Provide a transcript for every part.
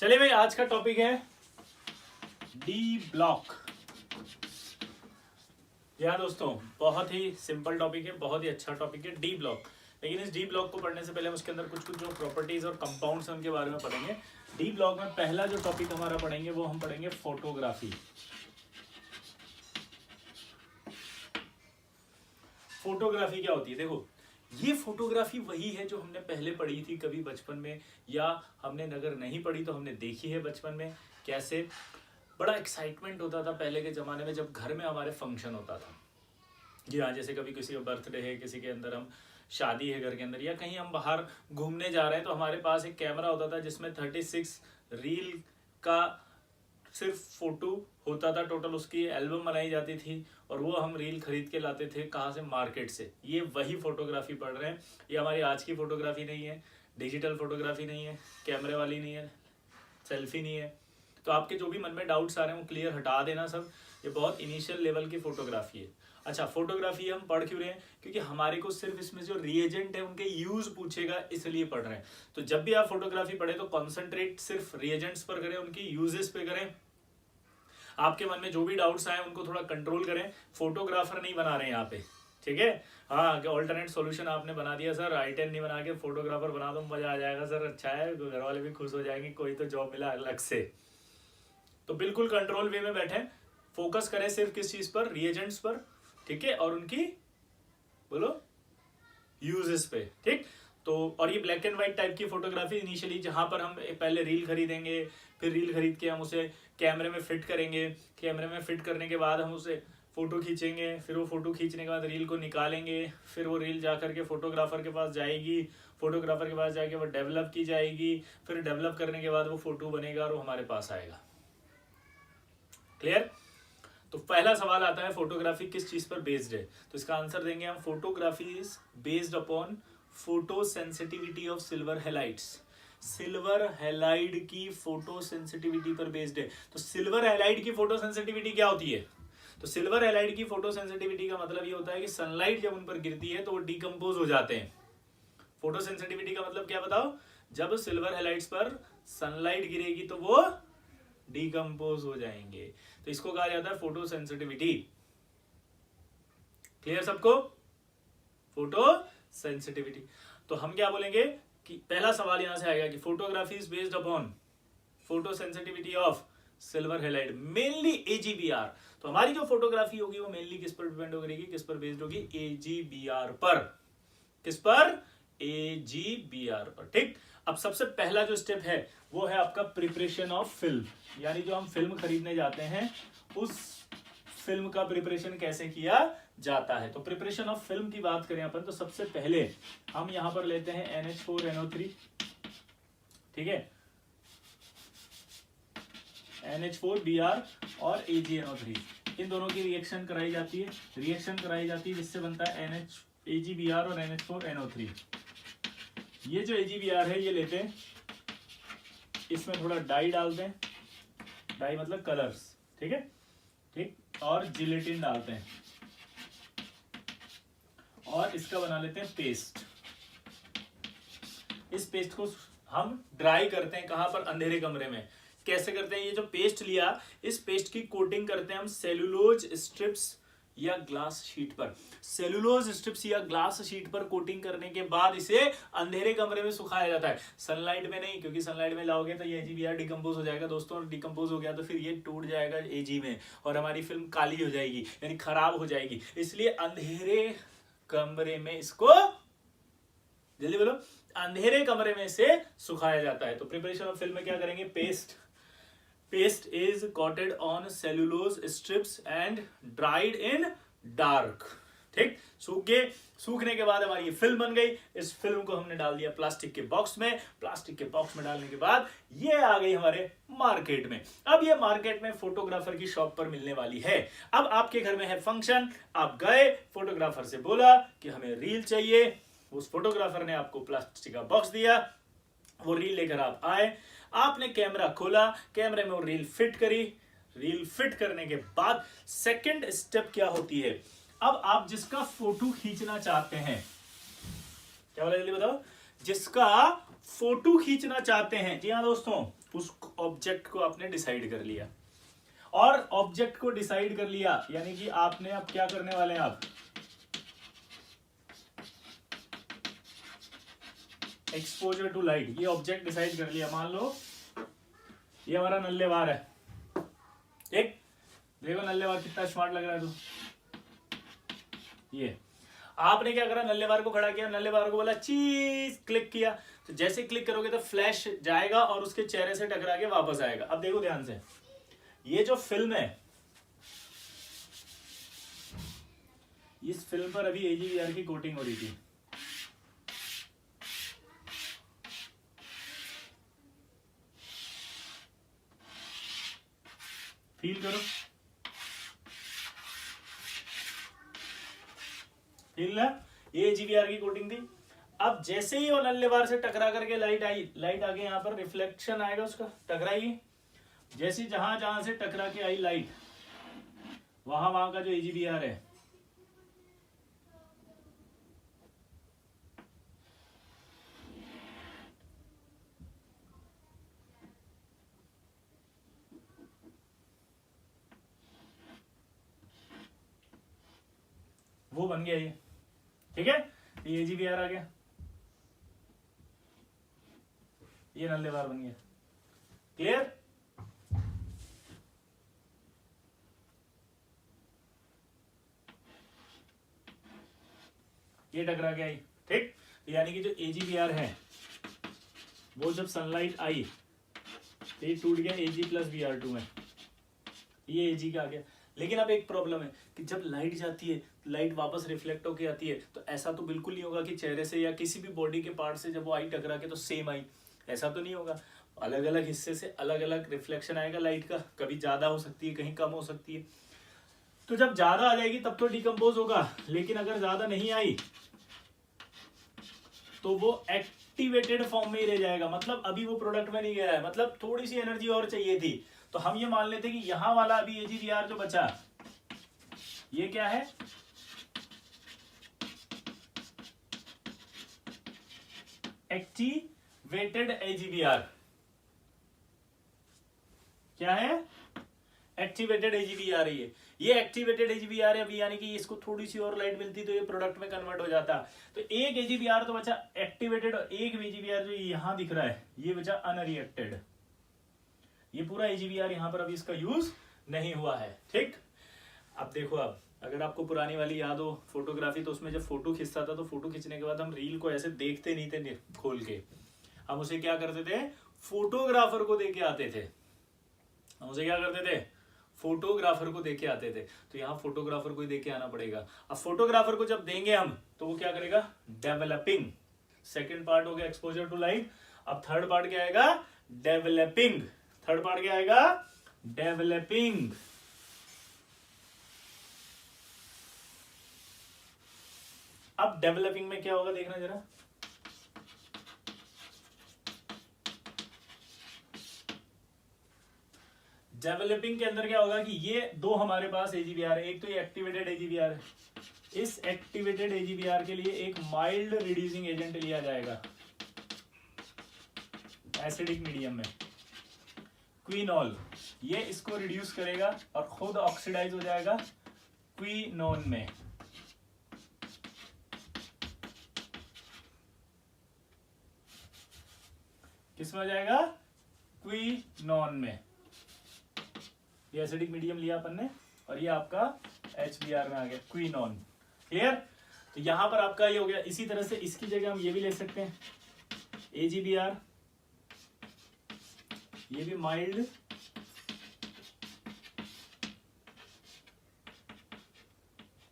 चलिए भाई, आज का टॉपिक है डी ब्लॉक। यार दोस्तों, बहुत ही सिंपल टॉपिक है, बहुत ही अच्छा टॉपिक है डी ब्लॉक। लेकिन इस डी ब्लॉक को पढ़ने से पहले हम उसके अंदर कुछ कुछ जो प्रॉपर्टीज और कंपाउंड्स हैं उनके बारे में पढ़ेंगे। डी ब्लॉक में पहला जो टॉपिक हमारा पढ़ेंगे वो हम पढ़ेंगे फोटोग्राफी। फोटोग्राफी क्या होती है? देखो, ये फोटोग्राफी वही है जो हमने पहले पढ़ी थी कभी बचपन में, या हमने अगर नहीं पढ़ी तो हमने देखी है बचपन में। कैसे बड़ा एक्साइटमेंट होता था पहले के ज़माने में जब घर में हमारे फंक्शन होता था। जी हाँ, जैसे कभी किसी का बर्थडे है, किसी के अंदर हम शादी है घर के अंदर, या कहीं हम बाहर घूमने जा रहे हैं, तो हमारे पास एक कैमरा होता था जिसमें 36 रील का सिर्फ फोटो होता था। टोटल उसकी एल्बम बनाई जाती थी और वो हम रील खरीद के लाते थे। कहाँ से? मार्केट से। ये वही फोटोग्राफी पढ़ रहे हैं। ये हमारी आज की फोटोग्राफी नहीं है, डिजिटल फोटोग्राफी नहीं है, कैमरे वाली नहीं है, सेल्फी नहीं है। तो आपके जो भी मन में डाउट्स आ रहे हैं वो क्लियर हटा देना सब। ये बहुत इनिशियल लेवल की फोटोग्राफी है। अच्छा, फोटोग्राफी हम पढ़ क्यों रहे हैं? क्योंकि हमारे को सिर्फ इसमें जो रिएजेंट है उनके यूज पूछेगा, इसलिए पढ़ रहे हैं। तो जब भी आप फोटोग्राफी पढ़े तो कॉन्सेंट्रेट सिर्फ रिएजेंट्स पर करें, उनकी यूजेस पे करें। आपके मन में जो भी डाउट्स आए उनको थोड़ा कंट्रोल करें। फोटोग्राफर नहीं बना रहे हैं यहाँ पे, ठीक है? हाँ, ऑल्टरनेट सॉल्यूशन आपने बना दिया सर, I10 नहीं बना के फोटोग्राफर बना दो, मजा आ जाएगा सर। अच्छा है, घर वाले भी खुश हो जाएंगे, कोई तो जॉब मिला अलग से। तो बिल्कुल कंट्रोल वे में बैठे, फोकस करें सिर्फ किस चीज पर? रिएजेंट्स पर, ठीक है? और उनकी बोलो यूजेस पे, ठीक? तो और ये ब्लैक एंड व्हाइट टाइप की फोटोग्राफी इनिशियली, जहां पर हम पहले रील खरीदेंगे, फिर रील खरीद के हम उसे कैमरे में फिट करेंगे। कैमरे में फिट करने के बाद हम उसे फोटो खींचेंगे, फिर वो फोटो खींचने के बाद रील को निकालेंगे, फिर वो रील जा करके फोटोग्राफर के पास जाएगी, फोटोग्राफर के पास जाके वो डेवलप की जाएगी, फिर डेवलप करने के बाद वो फोटो बनेगा और वो हमारे पास आएगा। क्लियर? तो पहला सवाल आता है, फोटोग्राफी किस चीज पर बेस्ड है? तो इसका आंसर देंगे हम, photography is based upon photo sensitivity of silver halides. Silver halide की फोटो सेंसिटिविटी पर बेस्ड है। तो सिल्वर हैलाइड की फोटो सेंसिटिविटी क्या होती है? तो सिल्वर हैलाइड की फोटो सेंसिटिविटी का मतलब ये होता है कि सनलाइट जब उन पर गिरती है तो वो डिकम्पोज हो जाते हैं। फोटो सेंसिटिविटी का मतलब क्या बताओ? जब सिल्वर हैलाइड्स पर सनलाइट गिरेगी तो वो डिकम्पोज हो जाएंगे। तो इसको कहा जाता है फोटो सेंसिटिविटी। क्लियर सबको? Photo sensitivity. तो हम क्या बोलेंगे कि पहला सवाल यहां से आएगा कि photography is based upon photo sensitivity of silver halide, mainly AGBR। तो हमारी जो फोटोग्राफी होगी वो मेनली किस पर डिपेंड करेगी? किस पर बेस्ड होगी? AGBR पर। किस पर? AGBR पर, ठीक? अब सबसे पहला जो स्टेप है वो है आपका प्रिपरेशन ऑफ फिल्म, यानी जो हम फिल्म खरीदने जाते हैं उस फिल्म का प्रिपरेशन कैसे किया जाता है। तो प्रिपरेशन ऑफ फिल्म की बात करें अपन, तो सबसे पहले हम यहां पर लेते हैं NH4NO3, ठीक है? NH4Br और AgNO3, इन दोनों की रिएक्शन कराई जाती है, जिससे बनता है AgBr और NH4NO3। ये जो AgBr है ये लेते हैं, इसमें थोड़ा डाई डालते हैं, डाई मतलब कलर्स, ठीक है? ठीक, और जिलेटिन डालते हैं और इसका बना लेते हैं पेस्ट। इस पेस्ट को हम ड्राई करते हैं, कहां पर? अंधेरे कमरे में। कैसे करते हैं? ये जो पेस्ट लिया, इस पेस्ट की कोटिंग करते हैं हम सेलुलोज स्ट्रिप्स या ग्लास शीट पर। सेलुलोज स्ट्रिप्स या ग्लास शीट पर कोटिंग करने के बाद इसे अंधेरे कमरे में सुखाया जाता है, सनलाइट में नहीं, क्योंकि सनलाइट में लाओगे तो ये AGBR डिकम्पोज हो जाएगा दोस्तों, और डिकम्पोज हो गया तो फिर ये टूट जाएगा AG में और हमारी फिल्म काली हो जाएगी, यानी खराब हो जाएगी। इसलिए अंधेरे कमरे में इसको, जल्दी बोलो, अंधेरे कमरे में से सुखाया जाता है। तो प्रिपरेशन ऑफ फिल्म में क्या करेंगे? Paste is coated on cellulose strips and dried in dark, ठीक? सूखने के बाद हमारी ये फिल्म बन गई। इस फिल्म को हमने डाल दिया प्लास्टिक के बॉक्स में। प्लास्टिक के बॉक्स में डालने के बाद ये आ गई हमारे मार्केट में। अब ये मार्केट में फोटोग्राफर की शॉप पर मिलने वाली है। अब आपके घर में है फंक्शन, आप गए, फोटोग्राफर से बोला कि हमें रील चाहिए। उस फोटोग्राफर ने आपको प्लास्टिक का बॉक्स दिया, वो रील लेकर आप आए, आपने कैमरा खोला, कैमरे में वो रील फिट करी। रील फिट करने के बाद सेकंड स्टेप क्या होती है? अब आप जिसका फोटो खींचना चाहते हैं, क्या बोला जल्दी बताओ? जिसका फोटो खींचना चाहते हैं, जी हाँ दोस्तों, उस ऑब्जेक्ट को आपने डिसाइड कर लिया, और ऑब्जेक्ट को डिसाइड कर लिया यानी कि आपने अब क्या करने वाले हैं, आप एक्सपोजर टू लाइट, ये ऑब्जेक्ट डिसाइड कर लिया। मान लो ये हमारा नल्ले बार है, ठीक, देखो नल्ले बार कितना स्मार्ट लग रहा है। तो ये आपने क्या करा, नल्ले बार को खड़ा किया, नल्ले बार को बोला चीज, क्लिक किया, तो जैसे क्लिक करोगे तो फ्लैश जाएगा और उसके चेहरे से टकरा के वापस आएगा। अब देखो ध्यान से, ये जो फिल्म है, इस फिल्म पर अभी AGVR की कोटिंग हो रही थी, फील करो, फील ना, ये AGVR की कोटिंग थी। अब जैसे ही वो नल्ले बार से टकरा करके लाइट आई, लाइट आगे यहाँ पर रिफ्लेक्शन आएगा, उसका टकराएगी, जैसे जहां जहां से टकरा के आई लाइट, वहां वहां का जो AGVR है वो बन गया, ये ठीक है, ये AGVR आ गया, ये नल्ले बार बन गया। क्लियर? ये टकरा के आई, ठीक, यानी कि जो AGVR है वो जब सनलाइट आई तो ये टूट गया Ag+Br2 में, ये Ag का आ गया। लेकिन अब एक प्रॉब्लम है कि जब लाइट जाती है, लाइट वापस रिफ्लेक्ट होके आती है, तो ऐसा तो बिल्कुल नहीं होगा कि चेहरे से या किसी भी बॉडी के पार्ट से जब वो आई टकरा के तो सेम आई, ऐसा तो नहीं होगा। अलग अलग हिस्से से अलग अलग रिफ्लेक्शन आएगा लाइट का, कभी ज्यादा हो सकती है, कहीं कम हो सकती है। तो जब ज्यादा आ जाएगी तब तो डिकम्पोज होगा, लेकिन अगर ज्यादा नहीं आई तो वो एक्टिवेटेड फॉर्म में ही रह जाएगा, मतलब अभी वो प्रोडक्ट में नहीं गया है, मतलब थोड़ी सी एनर्जी और चाहिए थी। तो हम ये मान लेते कि यहां वाला अभी AGVR जो बचा, ये क्या है, एक्टिवेटेड AGVR, क्या है, एक्टिवेटेड AGVR है ये एक्टिवेटेड AGVR है अभी, यानी कि इसको थोड़ी सी और लाइट मिलती तो ये प्रोडक्ट में कन्वर्ट हो जाता। तो एक AGVR तो बचा एक्टिवेटेड, और एक AGVR जो यहां दिख रहा है ये बचा अनरिएक्टेड। ये पूरा AGVR यहां पर अभी इसका यूज नहीं हुआ है, ठीक। अब देखो, अब अगर आपको पुरानी वाली याद हो फोटोग्राफी, तो उसमें जब फोटो खींचता था तो फोटो खींचने के बाद हम रील को ऐसे देखते नहीं थे खोल के, हम उसे क्या करते थे, फोटोग्राफर को देके आते थे, हम उसे क्या करते थे, फोटोग्राफर को देके आते थे। तो यहाँ फोटोग्राफर को ही देके आना पड़ेगा। अब फोटोग्राफर को जब देंगे हम तो वो क्या करेगा, डेवलपिंग, सेकंड पार्ट हो गया एक्सपोजर टू लाइट। अब थर्ड पार्ट क्या आएगा, डेवलपिंग, थर्ड पार्ट क्या आएगा, डेवलपिंग। अब डेवलपिंग में क्या होगा देखना जरा, डेवलपिंग के अंदर क्या होगा कि ये दो हमारे पास AGVR है, एक तो ये एक्टिवेटेड AGVR है, इस एक्टिवेटेड AGVR के लिए एक माइल्ड रिड्यूसिंग एजेंट लिया जाएगा एसिडिक मीडियम में, क्विनॉल, ये इसको रिड्यूस करेगा और खुद ऑक्सीडाइज हो जाएगा क्विनोन में। किसमें हो जाएगा, क्विनोन में। ये एसिडिक मीडियम लिया अपन ने और ये आपका HBr में आ गया क्विनोन। क्लियर? तो यहां पर आपका ये हो गया। इसी तरह से इसकी जगह हम ये भी ले सकते हैं AGBr, ये भी माइल्ड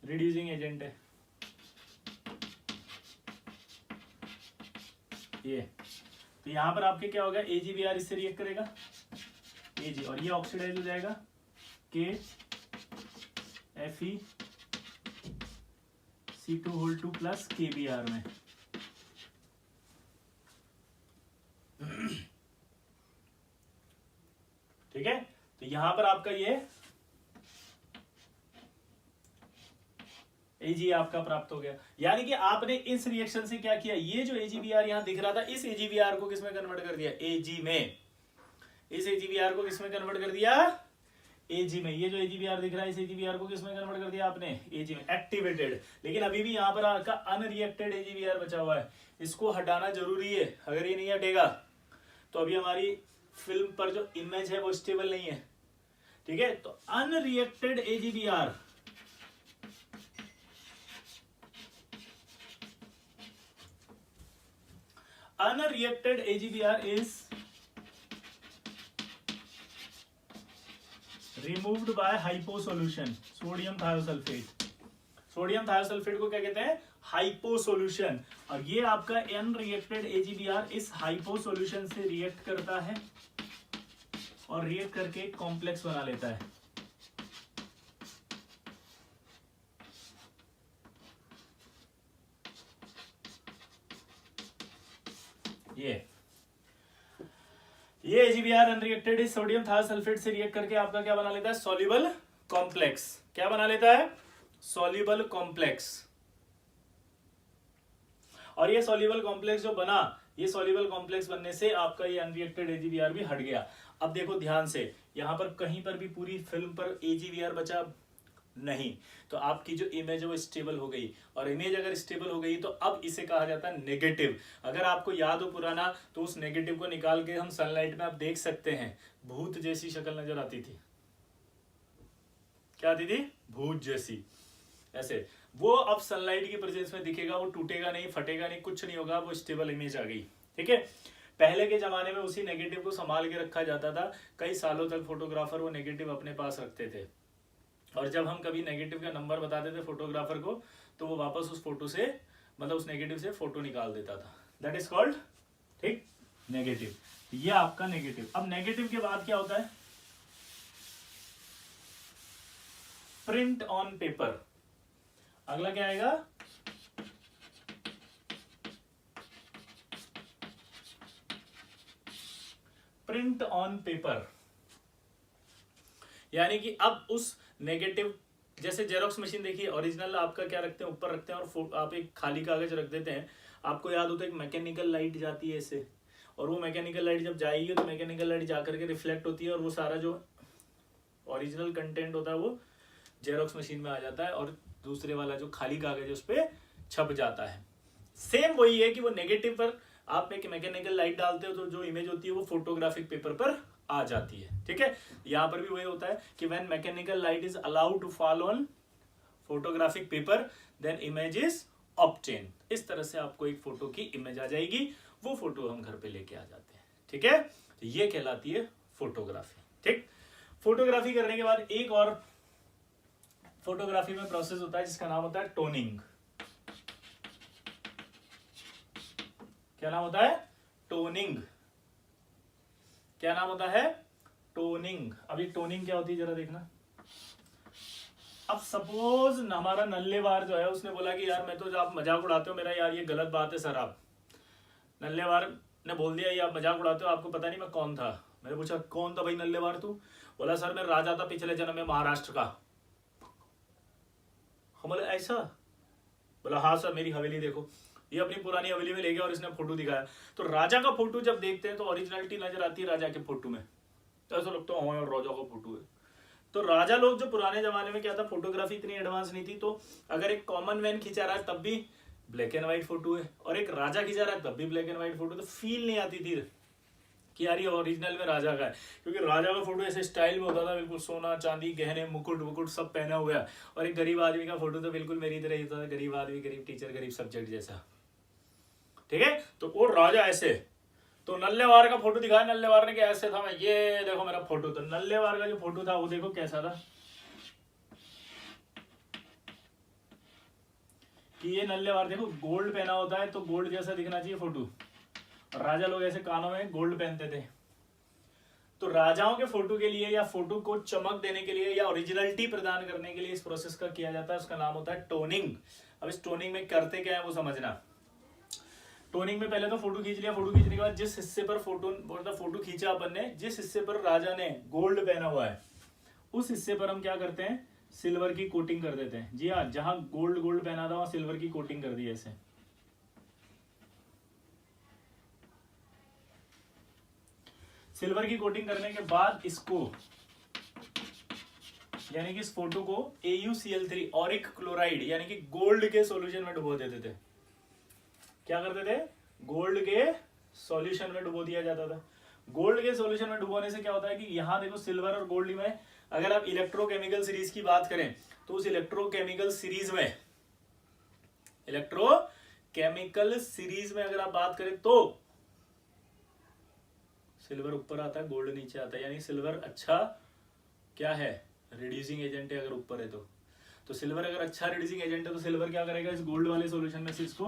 रिड्यूसिंग एजेंट है ये। तो यहां पर आपके क्या होगा, AGBr इससे रिएक्ट करेगा Ag और ये ऑक्सीडाइज हो जाएगा KFeC2 प्लस KBr में। ठीक है, तो यहां पर आपका ये Ag आपका प्राप्त हो गया। यानी कि आपने इस रिएक्शन से क्या किया, ये जो AGBr यहां दिख रहा था इस AGBr को किसमें कन्वर्ट कर दिया, Ag में। इस AGVR को किसमें कन्वर्ट कर दिया, AG में। ये जो AGVR दिख रहा है, इस AGVR को किसमें कन्वर्ट कर दिया आपने, AG में, एक्टिवेटेड। लेकिन अभी भी यहाँ पर आपका अनरिएक्टेड AGVR बचा हुआ है, इसको हटाना जरूरी है। अगर ये नहीं हटेगा तो अभी हमारी फिल्म पर जो इमेज है वो स्टेबल नहीं है, ठीक है। तो unreacted AGVR, unreacted AGVR is removed by hypo solution, sodium thiosulphate. Sodium thiosulphate को क्या कहते हैं, हाइपो सॉल्यूशन। और ये आपका अनरिएक्टेड AGVR इस हाइपो सॉल्यूशन से रिएक्ट करता है और रिएक्ट करके एक कॉम्प्लेक्स बना लेता है। ये AGVR अनरिएक्टेड इस सोडियम थायोसल्फेट से रिएक्ट करके आपका क्या बना लेता है, सॉल्युबल कॉम्प्लेक्स। क्या बना लेता है, सॉल्युबल कॉम्प्लेक्स। और ये सॉल्युबल कॉम्प्लेक्स जो बना, ये सॉल्युबल कॉम्प्लेक्स बनने से आपका ये अनरिएक्टेड AGVR भी हट गया। अब देखो ध्यान से, यहां पर कहीं पर भी पूरी फिल्म पर AGVR बचा नहीं, तो आपकी जो इमेज है वो स्टेबल हो गई। और इमेज अगर स्टेबल हो गई तो अब इसे कहा जाता है नेगेटिव। अगर आपको याद हो पुराना, तो उस नेगेटिव को निकाल के हम सनलाइट में आप देख सकते हैं, भूत जैसी शक्ल नजर आती थी। क्या आती थी, भूत जैसी, ऐसे। वो अब सनलाइट की प्रेजेंस में दिखेगा, वो टूटेगा नहीं, फटेगा नहीं, कुछ नहीं होगा, वो स्टेबल इमेज आ गई, ठीक है। पहले के जमाने में उसी नेगेटिव को संभाल के रखा जाता था, कई सालों तक फोटोग्राफर वो नेगेटिव अपने पास रखते थे। और जब हम कभी नेगेटिव का नंबर बताते थे फोटोग्राफर को, तो वो वापस उस फोटो से, मतलब उस नेगेटिव से फोटो निकाल देता था। दैट इज कॉल्ड, ठीक, नेगेटिव। ये आपका नेगेटिव। अब नेगेटिव के बाद क्या होता है, प्रिंट ऑन पेपर। अगला क्या आएगा, प्रिंट ऑन पेपर। यानी कि अब उस नेगेटिव, जैसे जेरोक्स मशीन देखिए, ओरिजिनल आपका क्या रखते हैं, ऊपर रखते हैं, और आप एक खाली कागज रख देते हैं। आपको याद होता है एक मैकेनिकल लाइट जाती है ऐसे, और वो मैकेनिकल लाइट जब जाएगी तो मैकेनिकल लाइट जाकर के रिफ्लेक्ट होती है, और वो सारा जो ओरिजिनल कंटेंट होता है वो जेरोक्स मशीन में आ जाता है, और दूसरे वाला जो खाली कागज है उस पर छप जाता है। सेम वही है कि वो नेगेटिव पर आप एक मैकेनिकल लाइट डालते हो तो जो इमेज होती है वो फोटोग्राफिक पेपर पर आ जाती है, ठीक है। यहां पर भी वही होता है कि when mechanical light is allowed to fall on photographic paper then image is obtain. इस तरह से आपको एक फोटो की इमेज आ जाएगी, वो फोटो हम घर पे लेके आ जाते हैं, ठीक है। तो ये कहलाती है फोटोग्राफी, ठीक। फोटोग्राफी करने के बाद एक और फोटोग्राफी में प्रोसेस होता है जिसका नाम होता है टोनिंग। क्या नाम होता है, टोनिंग। क्या नाम होता है, टोनिंग। अभी टोनिंग क्या होती है जरा देखना। अब सपोज हमारा नल्लेवार जो है उसने बोला कि यार मैं तो, आप मजाक उड़ाते हो मेरा, यार ये गलत बात है सर। आप नल्लेवार ने बोल दिया ये आप मजाक उड़ाते हो, आपको पता नहीं मैं कौन था। मैंने पूछा कौन था भाई नल्लेवार तू? बोला सर मैं राजा था पिछले जन्म में महाराष्ट्र का। हम बोले ऐसा? बोला हाँ सर मेरी हवेली देखो। ये अपनी पुरानी हवेली में ले गया और इसने फोटो दिखाया। तो राजा का फोटो जब देखते हैं तो ओरिजिनलिटी नजर आती है राजा के फोटो में, तो ऐसा लगता है हाँ यार राजा का फोटो है। तो राजा लोग जो पुराने जमाने में क्या था, फोटोग्राफी इतनी एडवांस नहीं थी, तो अगर एक कॉमन मैन खिंचा रहा है तब भी ब्लैक एंड व्हाइट फोटो है, और एक राजा खिंचा रहा है तब भी ब्लैक एंड व्हाइट फोटो, तो फील नहीं आती थी कि यार ये ओरिजिनल में राजा का है। क्योंकि राजा का फोटो ऐसे स्टाइल में होता था, बिल्कुल सोना चांदी गहने मुकुट वुकुट सब पहना हुआ है, और एक गरीब आदमी का फोटो तो बिल्कुल मेरी तरह ही था, गरीब आदमी गरीब टीचर गरीब सब्जेक्ट जैसा, ठीक है। तो वो राजा ऐसे, तो नल्लेवार का फोटो दिखाया, नल्लेवार ने क्या ऐसे था, मैं ये देखो मेरा फोटो। तो नल्लेवार का जो फोटो था वो देखो कैसा था, कि ये नल्लेवार देखो गोल्ड पहना होता है तो गोल्ड जैसा दिखना चाहिए फोटो, और राजा लोग ऐसे कानों में गोल्ड पहनते थे। तो राजाओं के फोटो के लिए या फोटो को चमक देने के लिए या ओरिजिनलिटी प्रदान करने के लिए इस प्रोसेस का किया जाता है, उसका नाम होता है टोनिंग। अब इस टोनिंग में करते क्या है वो समझना। टोनिंग में पहले तो फोटो खींच लिया, फोटो खींचने के बाद जिस हिस्से पर फोटो खींचा अपन ने, जिस हिस्से पर राजा ने गोल्ड पहना हुआ है उस हिस्से पर हम क्या करते हैं, सिल्वर की कोटिंग कर देते हैं। जी हाँ, जहां गोल्ड पहना था वहां सिल्वर की कोटिंग कर दी ऐसे। सिल्वर की कोटिंग करने के बाद इसको, यानी कि इस फोटो को AuCl3 ऑरिक क्लोराइड यानी कि गोल्ड के सॉल्यूशन में डुबो देते थे। क्या करते थे? गोल्ड के सॉल्यूशन में डुबो दिया जाता था। गोल्ड के सॉल्यूशन में डुबोने से क्या होता है कि यहां देखो सिल्वर और गोल्ड में अगर आप इलेक्ट्रोकेमिकल सीरीज की बात करें तो उस इलेक्ट्रोकेमिकल सीरीज में अगर आप बात करें तो सिल्वर ऊपर आता है, गोल्ड नीचे आता है, यानी सिल्वर अच्छा क्या है? रिड्यूसिंग एजेंट है अगर ऊपर है तो सिल्वर अगर अच्छा रिड्यूसिंग एजेंट है तो सिल्वर क्या करेगा? इस गोल्ड वाले सॉल्यूशन में से इसको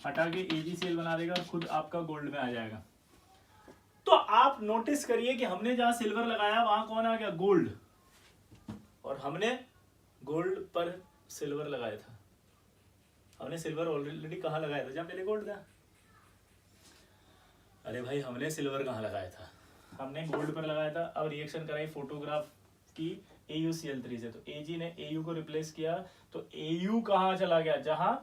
हटा के AgCl बना देगा और खुद आपका गोल्ड में आ जाएगा। तो आप नोटिस करिए कि हमने जहां सिल्वर लगाया वहां कौन आ गया? गोल्ड। और हमने गोल्ड पर सिल्वर लगाया था। हमने सिल्वर ऑलरेडी कहां लगाया था? जहां पहले गोल्ड था। अरे भाई हमने सिल्वर कहां लगाया था? हमने गोल्ड पर लगाया था। अब रिएक्शन कराई फोटोग्राफ की AuCl3 से, तो Ag ने Au को रिप्लेस किया तो Au कहां चला गया? जहां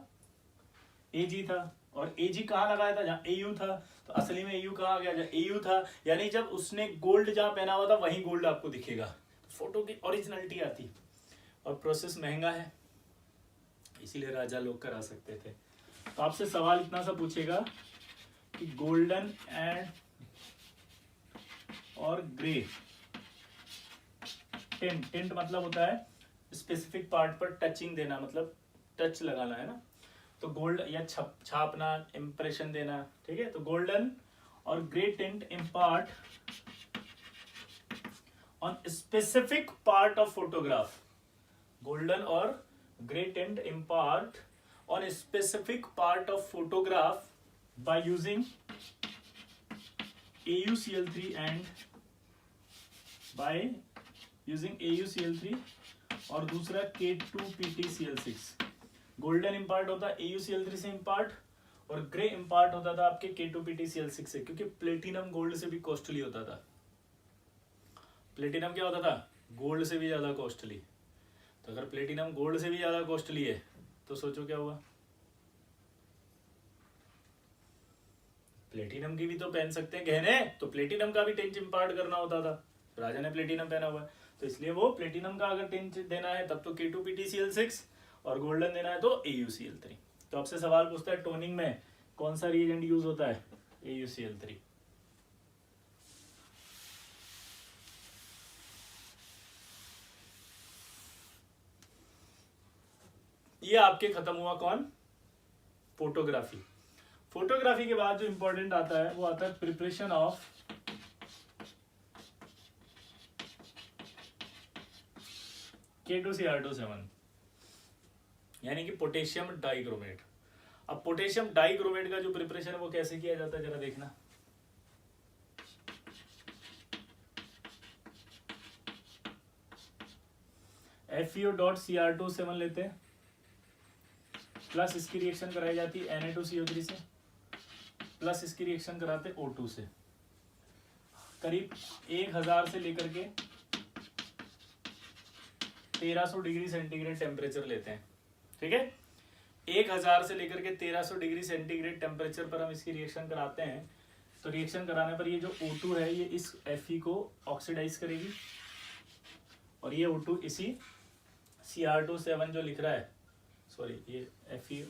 Ag था। और Ag कहां लगाया था? जहां Au था। तो असली में Au कहां आ गया? जहां Au था। यानी जब उसने गोल्ड जहां पहना हुआ था वहीं गोल्ड आपको दिखेगा, तो फोटो की ओरिजिनलिटी आती। और प्रोसेस महंगा है, इसीलिए राजा लोग करा सकते थे। तो आपसे सवाल इतना सा पूछेगा कि गोल्डन एंड और ग्रे टिंट मतलब होता है स्पेसिफिक पार्ट पर टचिंग देना, मतलब टच लगाना है ना। तो गोल्ड या छापना, इंप्रेशन देना, ठीक है। तो गोल्डन और grey tint impart on specific part of photograph. Golden और grey tint impart on specific part of photograph by using AuCl3 and by using AuCl3 और दूसरा K2PtCl6। गोल्डन इम्पार्ट होता है AuCl3 से इम्पार्ट और ग्रे इम्पार्ट होता था आपके K2PtCl6 से, क्योंकि प्लेटिनम गोल्ड से भी कॉस्टली होता था। प्लेटिनम क्या होता था? गोल्ड से भी ज्यादा कॉस्टली। तो अगर प्लेटिनम गोल्ड से भी ज्यादा कॉस्टली है तो सोचो क्या हुआ? प्लेटिनम की भी तो पहन सकते हैं गहने, तो प्लेटिनम का भी टिंच इम्पार्ट करना होता था। राजा ने प्लेटिनम पहना हुआ है तो इसलिए वो प्लेटिनम का अगर टिंच देना है तब तो K2PtCl6 और गोल्डन देना है तो AuCl3। तो आपसे सवाल पूछता है टोनिंग में कौन सा रिएजेंट यूज होता है? AuCl3। ये आपके खत्म हुआ कौन? फोटोग्राफी। फोटोग्राफी के बाद जो इंपॉर्टेंट आता है वो आता है प्रिपरेशन ऑफ K2Cr27 यानी कि पोटेशियम डाइक्रोमेट। अब पोटेशियम डाइक्रोमेट का जो प्रिपरेशन है वो कैसे किया जाता है जरा देखना। FeO.Cr27 लेते हैं प्लस इसकी रिएक्शन कराई जाती है Na2CO3 से प्लस इसकी रिएक्शन कराते O2 से। करीब 1000 से लेकर के 1300 डिग्री सेंटीग्रेड टेम्परेचर लेते हैं, ठीक है। 1000 से लेकर के 1300 डिग्री सेंटीग्रेड टेम्परेचर पर हम इसकी रिएक्शन कराते हैं। तो रिएक्शन कराने पर ये जो O2 है ये इस Fe को ऑक्सीडाइज करेगी और ये O2 इसी Cr27 जो लिख रहा है, सॉरी ये FeO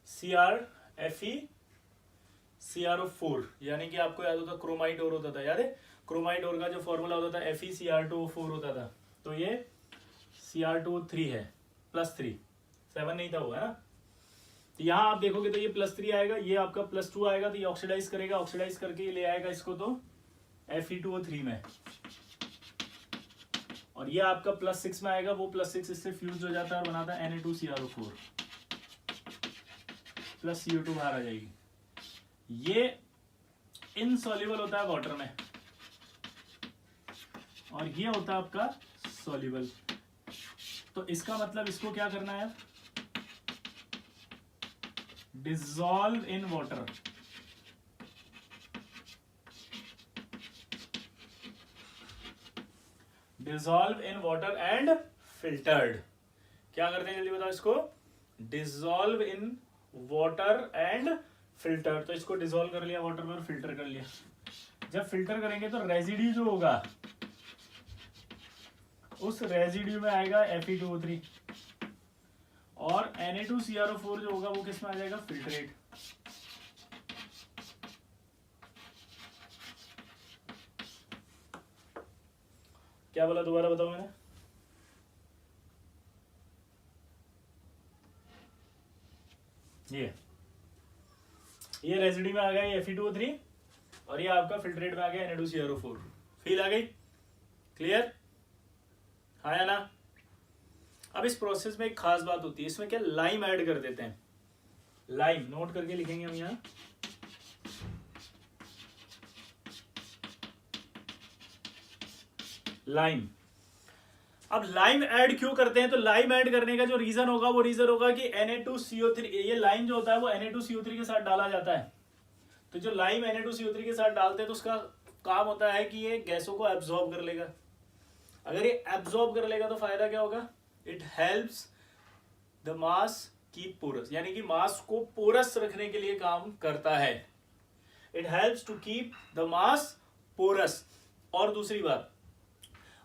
CrFeCrO4 यानी कि आपको याद होता क्रोमाइड और होता था, याद है? क्रोमाइड और का जो फॉर्मूला होता था FeCr2O4 होता था। तो ये Cr2O3 है +3, 7 नहीं था वो, है ना। तो यहाँ आप देखोगे तो ये +3 आएगा, ये आपका +2 आएगा, तो ये ऑक्सीडाइज करेगा, ऑक्सीडाइज करके ये ले आएगा इसको तो Fe2O3 में, और ये आपका +6 में आएगा, वो +6 इससे फ्यूज हो जाता है और बनाता है Na2CrO4 प्लस CO2 बाहर आ जाएगी। ये इनसॉल्युबल होता है वाटर में और ये होता है आपका सॉल्युबल। तो इसका मतलब इसको क्या करना है? Dissolve in water. Dissolve in water and filtered. क्या करते हैं जल्दी बताओ इसको? Dissolve in water and filter. तो इसको डिसॉल्व कर लिया वाटर में और फिल्टर कर लिया। जब फिल्टर करेंगे तो रेजिड्यू जो होगा उस रेजिड्यू में आएगा Fe2O3 और Na2CrO4 जो होगा वो किस में आ जाएगा, फिल्ट्रेट। क्या बोला दोबारा बताओ मैंने? ये रेजिड्यू में आ गया ये Fe2O3 और ये आपका फिल्ट्रेट में आ गया Na2CrO4। फील आ गई? क्लियर? हाँ या ना? अब इस प्रोसेस में एक खास बात होती है, इसमें क्या लाइम ऐड कर देते हैं। लाइम नोट करके लिखेंगे हम यहाँ, लाइम। अब लाइम ऐड क्यों करते हैं? तो लाइम ऐड करने का जो रीजन होगा वो रीजन होगा कि Na2CO3, ये लाइम जो होता है वो Na2CO3 के साथ डाला जाता है। तो जो लाइम Na2CO3 के साथ डालते हैं तो उसका काम होता है कि ये गैसों को एब्जॉर्ब कर लेगा। अगर ये एब्जॉर्ब कर लेगा तो फायदा क्या होगा? It helps the mass keep porous, यानी कि मास को पोरस रखने के लिए काम करता है। It helps to keep the mass porous. और दूसरी बात,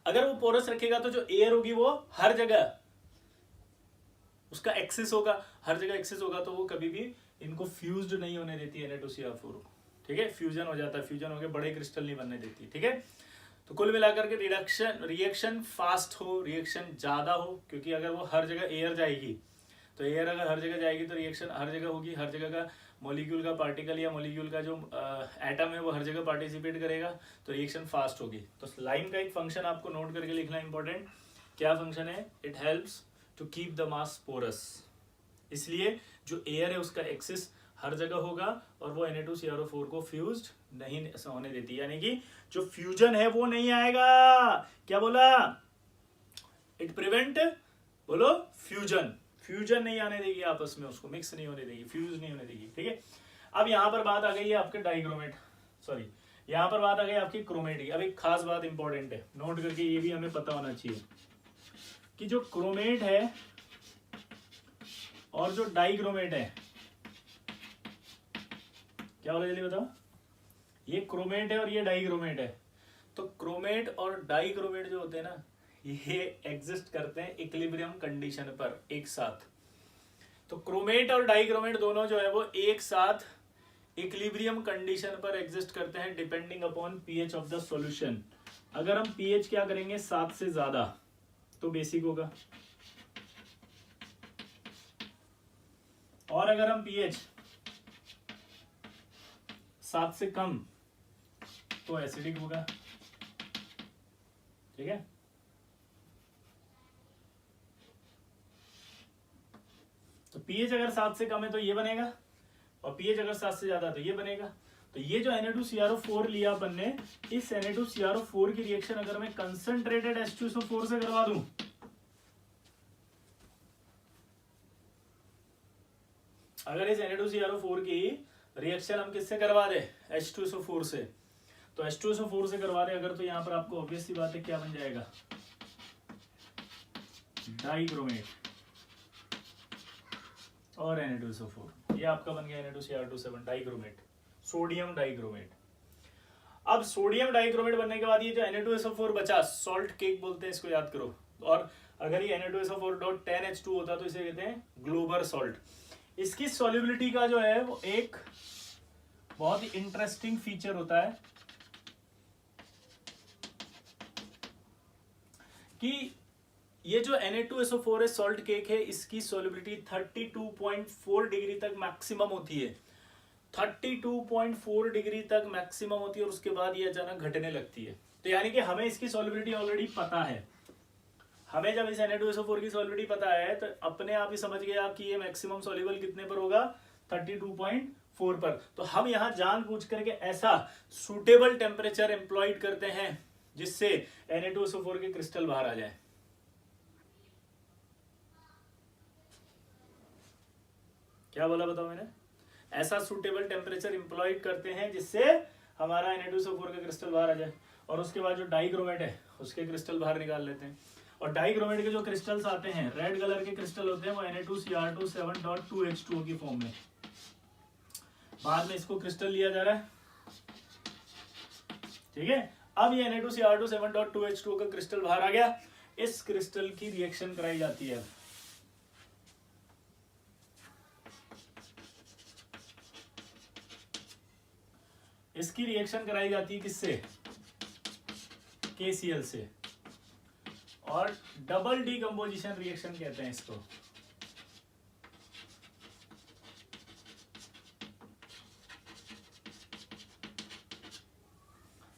अगर वो पोरस रखेगा तो जो एयर होगी वो हर जगह उसका एक्सेस होगा, हर जगह एक्सेस होगा तो वो कभी भी इनको फ्यूज्ड नहीं होने देती Na2CrO4। ठीक है, फ्यूजन हो जाता है, फ्यूजन होकर बड़े क्रिस्टल नहीं बनने देती। ठीक है, तो कुल मिलाकर के रिएक्शन फास्ट हो, रिएक्शन ज्यादा हो, क्योंकि अगर वो हर जगह एयर जाएगी तो एयर अगर हर जगह जाएगी तो रिएक्शन हर जगह होगी, हर जगह का मॉलिक्यूल का पार्टिकल या मॉलिक्यूल का जो एटम है वो हर जगह पार्टिसिपेट करेगा तो रिएक्शन फास्ट होगी। तो लाइम का एक फंक्शन आपको नोट करके लिखना इंपॉर्टेंट। क्या फंक्शन है? It helps to keep the mass porous. इसलिए जो एयर है उसका एक्सेस हर जगह होगा और वो Na2CrO4 को फ्यूज्ड नहीं होने देती, यानी कि जो फ्यूजन है वो नहीं आएगा। क्या बोला? इट प्रिवेंट, बोलो फ्यूजन। फ्यूजन नहीं आने देगी आपस में, उसको मिक्स नहीं होने देगी, फ्यूज नहीं होने देगी। ठीक है, अब यहां पर बात आ गई है आपके डाइक्रोमेट, सॉरी यहां पर बात आ गई आपकी क्रोमेट की। अब एक खास बात इंपॉर्टेंट है, नोट करके ये भी हमें पता होना चाहिए कि जो क्रोमेट है और जो डाइक्रोमेट है, क्या बोला जल्दी बताओ? ये क्रोमेट है और ये डाइक्रोमेट है। तो क्रोमेट और डाइक्रोमेट जो होते हैं ना, ये एग्जिस्ट करते हैं इक्विलिब्रियम कंडीशन पर एक साथ। तो क्रोमेट और डाइक्रोमेट दोनों जो है वो एक साथ इक्विलिब्रियम कंडीशन पर एग्जिस्ट करते हैं depending upon pH of the solution. अगर हम पीएच क्या करेंगे 7 से ज्यादा तो बेसिक होगा, और अगर हम पीएच 7 से कम तो एसिडिक होगा। ठीक है, तो पीएच अगर 7 से कम है तो ये बनेगा, और पीएच अगर 7 से ज्यादा तो ये बनेगा। तो ये जो Na2CrO4 लिया अपन ने, इस Na2CrO4 की रिएक्शन अगर मैं कंसंट्रेटेड H2SO4 से करवा दूं, अगर इस Na2CrO4 की रिएक्शन हम किससे करवा दे? H2SO4 से। तो H2SO4 से करवा दे अगर, तो यहां पर आपको ऑब्वियस सी बात है क्या बन जाएगा? डाइक्रोमेट और Na2SO4, ये आपका बन गया Na2Cr27 डाइक्रोमेट, सोडियम डाइक्रोमेट। अब सोडियम डाइक्रोमेट बनने के बाद ये जो Na2SO4 बचा, सॉल्ट केक बोलते हैं इसको, याद करो। और अगर ये Na2SO4.10H2 होता तो इसे कहते हैं ग्लोबर सॉल्ट। इसकी सॉल्युबिलिटी का जो है वो एक बहुत ही इंटरेस्टिंग फीचर होता है कि ये जो Na2SO4 है, सॉल्ट केक है, इसकी सॉल्युबिलिटी 32.4 डिग्री तक मैक्सिमम होती है। 32.4 डिग्री तक मैक्सिमम होती है और उसके बाद ये अचानक घटने लगती है। तो यानी कि हमें इसकी सॉल्युबिलिटी ऑलरेडी पता है। हमें जब इस Na2SO4 की सॉल्युबिलिटी पता है तो अपने आप ही समझ गए आप कि ये मैक्सिमम सॉल्युबल कितने पर होगा? 32.4 पर। तो हम यहां जानबूझ करके ऐसा सूटेबल टेम्परेचर एम्प्लॉयड करते हैं जिससे Na2SO4 के क्रिस्टल बाहर आ जाए। क्या बोला बताओ मैंने? ऐसा सूटेबल टेम्परेचर एम्प्लॉयड करते हैं जिससे हमारा Na2SO4 का क्रिस्टल बाहर आ जाए, और उसके बाद जो डाइक्रोमेट है उसके क्रिस्टल बाहर निकाल लेते हैं। और डाइक्रोमेट के जो क्रिस्टल्स आते हैं, रेड कलर के क्रिस्टल होते हैं, वो Na2Cr2 7.2H2O की फॉर्म में। बाद में इसको क्रिस्टल लिया जा रहा है, ठीक है। अब ये Na2Cr2 7.2H2O का क्रिस्टल बाहर आ गया, इस क्रिस्टल की रिएक्शन कराई जाती है। इसकी रिएक्शन कराई जाती है किससे? KCl से, और डबल डीकंपोजिशन रिएक्शन कहते हैं इसको।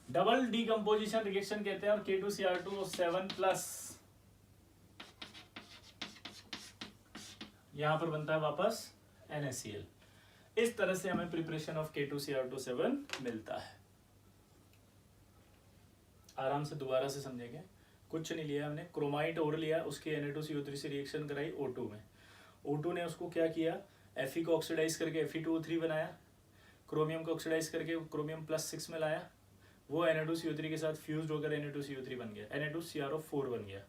डबल डीकंपोजिशन रिएक्शन कहते हैं, और K2Cr2 7 प्लस यहां पर बनता है वापस NaCl। इस तरह से हमें प्रिपरेशन ऑफ K2Cr2 7 मिलता है। आराम से दोबारा से समझेंगे, कुछ नहीं लिया हमने, क्रोमाइट और लिया, उसके Na2CO3 से रिएक्शन कराई O2 में। O2 ने उसको क्या किया, Fe को ऑक्सीडाइज करके Fe2O3 बनाया, क्रोमियम को ऑक्सीडाइज करके क्रोमियम +6 में लाया, वो Na2CO3 के साथ फ्यूज्ड होकर Na2CO3 बन गया, Na2CrO4 बन गया।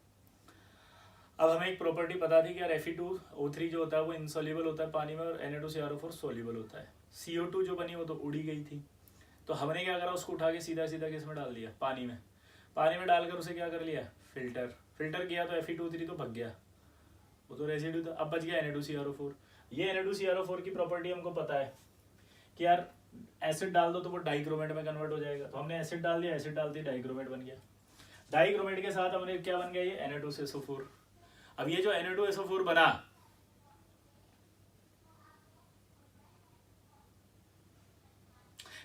अब हमें एक प्रॉपर्टी पता थी कि यार Fe2O3 जो होता है वो इनसॉल्युबल होता है पानी में, और Na2CrO4 सॉल्युबल होता है। CO2 जो बनी वो तो उड़ी गई थी, तो हमने क्या करा, उसको उठा के सीधा सीधा किस में डाल दिया, पानी में। पानी में डालकर उसे क्या कर लिया, फिल्टर किया, तो Fe2O3 तो भग गया, वो तो रेसिड्यू था। अब बच गया Na2CrO4। ये Na2CrO4 की प्रॉपर्टी हमको पता है कि यार एसिड डाल दो तो वो डाइक्रोमेट में कन्वर्ट हो जाएगा, तो हमने एसिड डाल दिया, एसिड डालती डाइक्रोमेट बन गया। डाइक्रोमेट के साथ हमने क्या बन गया, ये Na2SO4। अब ये जो Na2SO4 बना,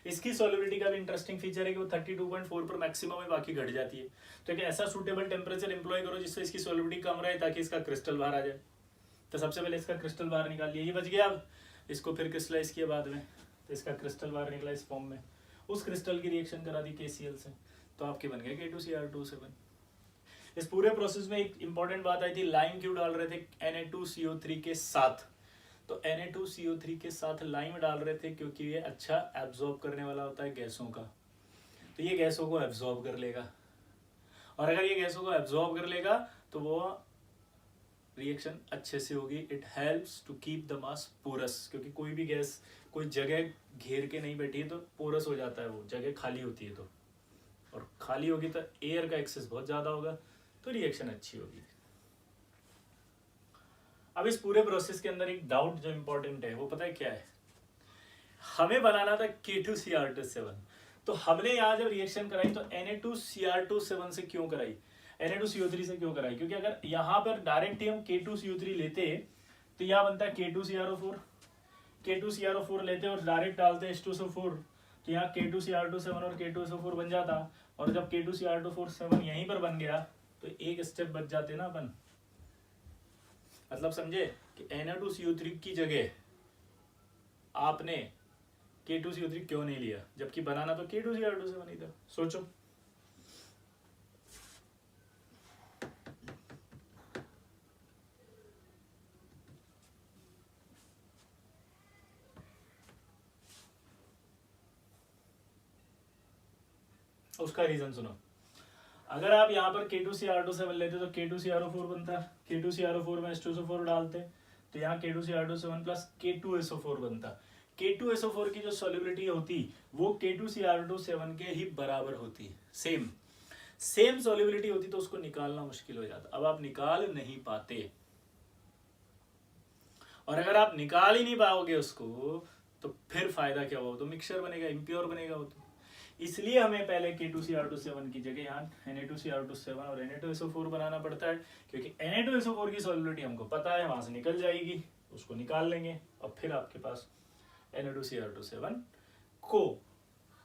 इसकी सॉल्युबिलिटी का भी इंटरेस्टिंग फीचर है कि वो 32.4 पर मैक्सिमम है, बाकी घट जाती है। तो एक ऐसा सूटेबल टेम्परेचर एम्प्लॉय करो जिससे इसकी सॉल्युबिलिटी कम रहे, ताकि इसका क्रिस्टल बाहर आ जाए। तो सबसे पहले इसका क्रिस्टल बाहर निकाल लिया, ये बच गया। अब इसको फिर क्रिस्टलाइज किया बाद में, तो इसका क्रिस्टल बाहर निकला इस फॉर्म में। उस क्रिस्टल की रिएक्शन करा दी KCl से, तो आपके बन गए K2Cr2 7। इस पूरे प्रोसेस में एक इंपॉर्टेंट बात आई थी, लाइम क्यों डाल रहे थे Na2CO3 के साथ? तो Na2CO3 के साथ लाइम डाल रहे थे क्योंकि ये अच्छा एब्जॉर्ब करने वाला होता है गैसों का, तो ये गैसों को एब्जॉर्ब कर लेगा, और अगर ये गैसों को एब्जॉर्ब कर लेगा तो वो रिएक्शन अच्छे से होगी। It helps to keep the mass porous, क्योंकि कोई भी गैस कोई जगह घेर के नहीं बैठी है तो पोरस हो जाता है, वो जगह खाली होती है, तो और खाली होगी तो एयर का एक्सेस बहुत ज़्यादा होगा, तो रिएक्शन अच्छी होगी। अब इस पूरे प्रोसेस के अंदर एक डाउट जो इंपॉर्टेंट है वो पता है क्या है, हमें बनाना था K2Cr2 7, तो हमने यहाँ जब रिएक्शन कराई तो Na2Cr2 7 से क्यों कराई, Na2CO3 से क्यों कराई? क्योंकि अगर यहाँ पर डायरेक्ट ही हम K2CO3 लेते तो यहाँ बनता है K2Cr4, K2Cr4 लेते और डायरेक्ट डालते H2SO4, तो यहाँ K2Cr2 7 और K2SO4 बन जाता, और जब K2Cr2 7 यहीं पर बन गया तो एक स्टेप बच जाते ना अपन। मतलब समझे कि Na2CO3 की जगह आपने K2CO3 क्यों नहीं लिया, जबकि बनाना तो K2Cr2 7 ही था। सोचो, उसका रीजन सुनो। अगर आप यहाँ पर K2Cr2 7 लेते तो K2Cr4 बनता, K2Cr4 में H2SO4 डालते तो यहाँ K2Cr2 7 प्लस K2SO4 बनता। K2SO4 की जो सॉल्युबिलिटी होती वो K2Cr2 7 के ही बराबर होती, सेम सॉल्युबिलिटी होती, तो उसको निकालना मुश्किल हो जाता। अब आप निकाल नहीं पाते, और अगर आप निकाल ही नहीं पाओगे उसको तो फिर फायदा क्या होगा, तो मिक्सचर बनेगा, इम्प्योर बनेगा वो तो। इसलिए हमें पहले K2Cr2 7 की जगह यहाँ Na2Cr2 7 और Na2SO4 बनाना पड़ता है, क्योंकि Na2SO4 की सॉल्युबिलिटी हमको पता है, वहां से निकल जाएगी, उसको निकाल लेंगे और फिर आपके पास Na2Cr2 7 को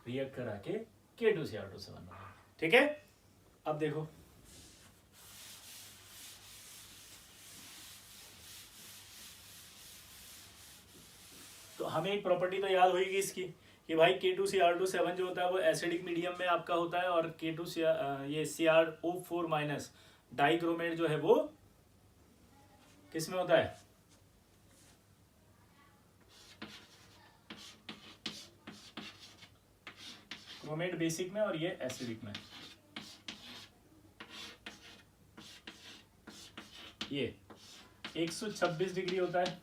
रिएक्ट करा के K2Cr2 7 बनाएंगे। ठीक है, अब देखो तो हमें एक प्रॉपर्टी तो याद होगी इसकी कि भाई K2Cr2 7 जो होता है वो एसिडिक मीडियम में आपका होता है, और ये CrO4 माइनस डाइक्रोमेट जो है वो किस में होता है, क्रोमेट बेसिक में, और ये एसिडिक में। ये 126 डिग्री होता है,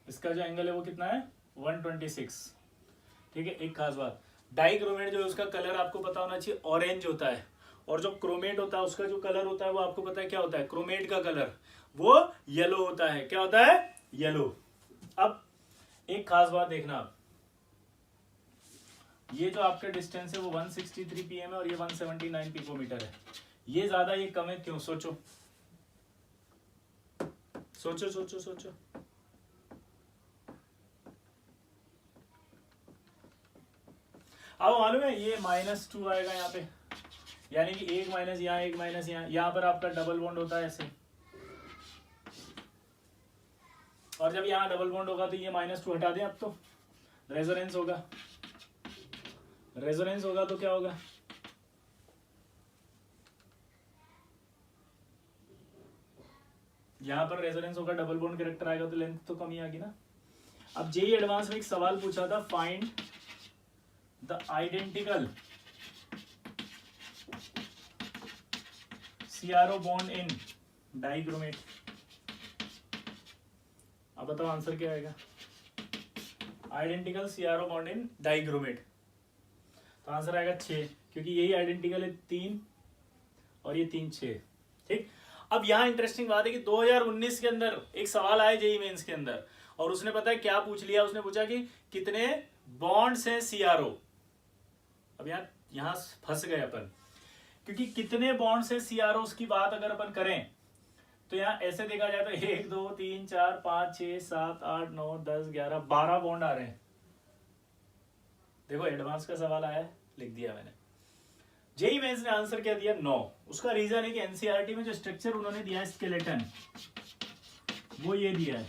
इसका जो एंगल है वो कितना है 126। ठीक है, एक खास बात, डाइक्रोमेट जो है उसका कलर आपको पता होना चाहिए ऑरेंज होता है, और जो क्रोमेट होता है उसका जो कलर होता है वो आपको पता है क्या होता है, क्रोमेट का कलर वो येलो होता है। क्या होता है? येलो। अब एक खास बात देखना आप, ये जो आपका डिस्टेंस है वो 163 pm है और ये 179 पिकोमीटर है। ये ज्यादा ये कम है, क्यों? सोचो सोचो सोचो सोचो। अब मालूम है ये -2 आएगा यहाँ पे, यानी कि एक माइनस यहाँ, एक माइनस यहाँ पर आपका डबल बॉन्ड होता है ऐसे, और जब यहाँ डबल बॉन्ड होगा तो ये -2 हटा दें। अब तो रेजोनेंस होगा, रेजोनेंस होगा तो क्या होगा, यहां पर रेजोनेंस होगा, डबल बॉन्ड कैरेक्टर आएगा तो लेंथ तो कम ही आएगी ना। अब जेई एडवांस में एक सवाल पूछा था, find the identical CRO bond in dichromate. अब बताओ आंसर क्या आएगा, identical CRO bond in dichromate, तो आंसर आएगा 6, क्योंकि यही आइडेंटिकल है 3 और ये 3 6। ठीक, अब यहाँ इंटरेस्टिंग बात है कि 2019 के अंदर एक सवाल आया जेईई मेंस के अंदर, और उसने पता है क्या पूछ लिया, उसने पूछा कि कितने बॉन्ड्स हैं CRO। अब यहाँ फंस गए अपन, क्योंकि कितने बॉन्ड्स हैं CRO की बात अगर अपन करें तो यहाँ ऐसे देखा जाए तो 1 2 3 4 5 6 7 8 9 10 11 12 बॉन्ड आ रहे हैं। देखो एडवांस का सवाल आया है, लिख दिया मैंने। जेईई मेंस ने आंसर क्या दिया, 9। उसका रीजन है कि एनसीईआरटी में जो स्ट्रक्चर उन्होंने दिया है स्केलेटन, वो ये दिया है।